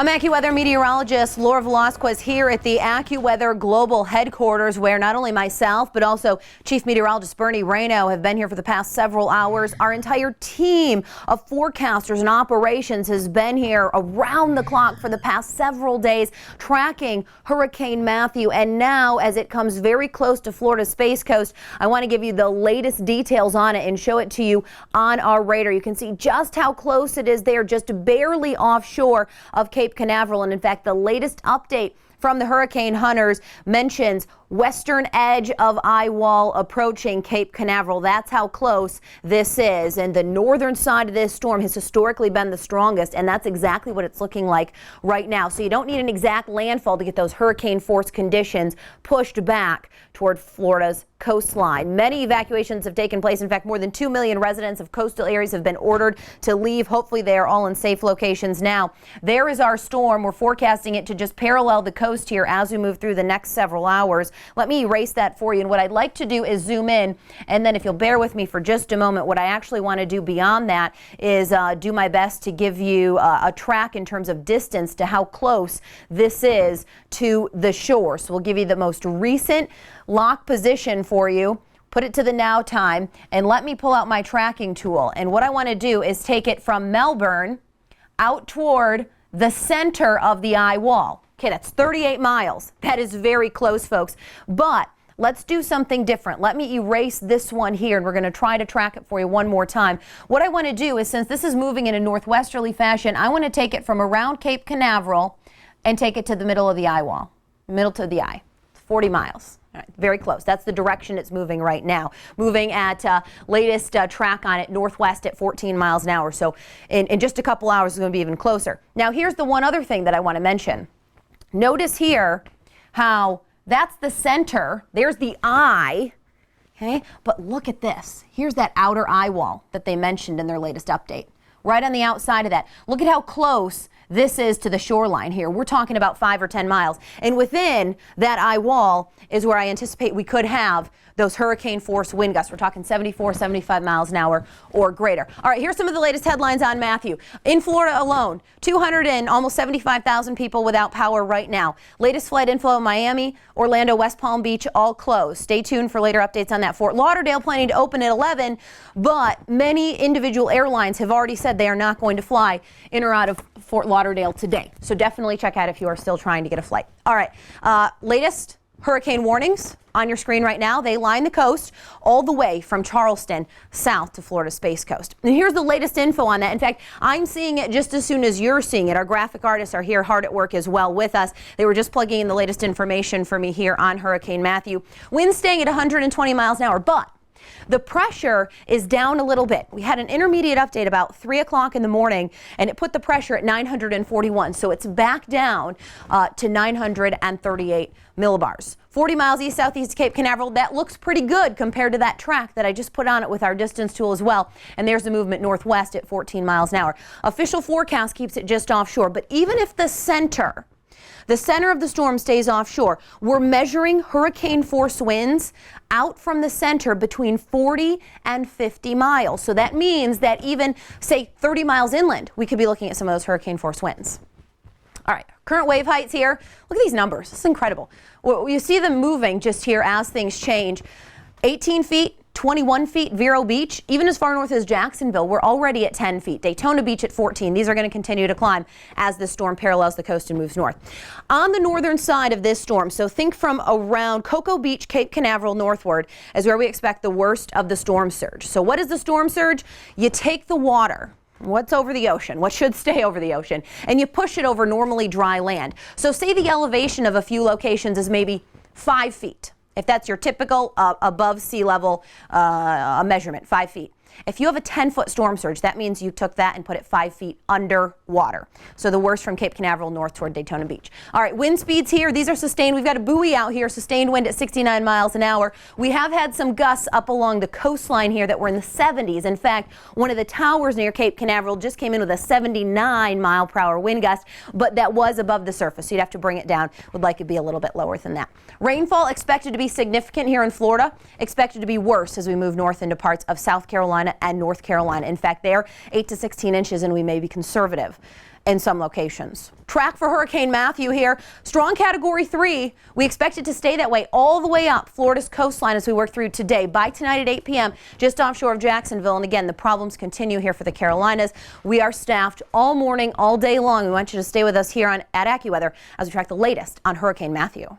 I'm AccuWeather meteorologist Laura Velasquez here at the AccuWeather Global Headquarters, where not only myself but also Chief Meteorologist Bernie Rayno have been here for the past several hours. Our entire team of forecasters and operations has been here around the clock for the past several days tracking Hurricane Matthew. And now, as it comes very close to Florida's Space Coast, I want to give you the latest details on it and show it to you on our radar. You can see just how close it is there, just barely offshore of Cape Canaveral. And in fact, the latest update from the hurricane hunters mentions western edge of eye wall approaching Cape Canaveral. That's how close this is. And the northern side of this storm has historically been the strongest, and that's exactly what it's looking like right now. So you don't need an exact landfall to get those hurricane force conditions pushed back toward Florida's coastline. Many evacuations have taken place. In fact, more than 2 million residents of coastal areas have been ordered to leave. Hopefully they are all in safe locations now. There is our storm. We're forecasting it to just parallel the coast here as we move through the next several hours. Let me erase that for you. And what I'd like to do is zoom in. And then if you'll bear with me for just a moment, what I actually want to do beyond that is do my best to give you a track in terms of distance to how close this is to the shore. So we'll give you the most recent lock position for you, put it to the now time, and let me pull out my tracking tool. And what I want to do is take it from Melbourne out toward the center of the eye wall. Okay, that's 38 miles. That is very close, folks. But let's do something different. Let me erase this one here, and we're going to try to track it for you one more time. What I want to do is, since this is moving in a northwesterly fashion, I want to take it from around Cape Canaveral and take it to the middle of the eye wall, middle to the eye. 40 miles. All right, very close. That's the direction it's moving right now. Moving at latest track on it northwest at 14 miles an hour. So in just a couple hours, it's going to be even closer. Now, here's the one other thing that I want to mention. Notice here how that's the center. There's the eye. Okay, but look at this. Here's that outer eye wall that they mentioned in their latest update. Right on the outside of that. Look at how close this is to the shoreline here. We're talking about 5 or 10 miles. And within that eye wall is where I anticipate we could have those hurricane force wind gusts. We're talking 74, 75 miles an hour or greater. All right, here's some of the latest headlines on Matthew. In Florida alone, 200 and almost 75,000 people without power right now. Latest flight info in Miami, Orlando, West Palm Beach, all closed. Stay tuned for later updates on that. Fort Lauderdale planning to open at 11, but many individual airlines have already said they are not going to fly in or out of Fort Lauderdale today. So definitely check out if you are still trying to get a flight. All right, latest hurricane warnings on your screen right now. They line the coast all the way from Charleston south to Florida's Space Coast. And here's the latest info on that. In fact, I'm seeing it just as soon as you're seeing it. Our graphic artists are here hard at work as well with us. They were just plugging in the latest information for me here on Hurricane Matthew. Winds staying at 120 miles an hour, but the pressure is down a little bit. We had an intermediate update about 3 o'clock in the morning, and it put the pressure at 941. So it's back down to 938 millibars. 40 miles east southeast Cape Canaveral. That looks pretty good compared to that track that I just put on it with our distance tool as well. And there's the movement northwest at 14 miles an hour. Official forecast keeps it just offshore. But even if the center of the storm stays offshore, we're measuring hurricane force winds out from the center between 40 and 50 miles. So that means that even, say, 30 miles inland, we could be looking at some of those hurricane force winds. All right, current wave heights here. Look at these numbers. It's incredible. Well, you see them moving just here as things change. 18 feet. 21 feet, Vero Beach, even as far north as Jacksonville, we're already at 10 feet. Daytona Beach at 14. These are going to continue to climb as the storm parallels the coast and moves north. On the northern side of this storm, so think from around Cocoa Beach, Cape Canaveral northward, is where we expect the worst of the storm surge. So what is the storm surge? You take the water. What's over the ocean? What should stay over the ocean? And you push it over normally dry land. So say the elevation of a few locations is maybe 5 feet. If that's your typical above sea level measurement, 5 feet. If you have a 10-foot storm surge, that means you took that and put it 5 feet underwater. So the worst from Cape Canaveral north toward Daytona Beach. All right, wind speeds here. These are sustained. We've got a buoy out here, sustained wind at 69 miles an hour. We have had some gusts up along the coastline here that were in the 70s. In fact, one of the towers near Cape Canaveral just came in with a 79 mile per hour wind gust, but that was above the surface. So you'd have to bring it down. Would like it to be a little bit lower than that. Rainfall expected to be significant here in Florida, expected to be worse as we move north into parts of South Carolina and North Carolina. In fact, they're 8 to 16 inches, and we may be conservative. in some locations. Track for Hurricane Matthew here. Strong Category 3. We expect it to stay that way all the way up Florida's coastline as we work through today. By tonight at 8 p.m. just offshore of Jacksonville. And again, the problems continue here for the Carolinas. We are staffed all morning, all day long. We want you to stay with us here at AccuWeather as we track the latest on Hurricane Matthew.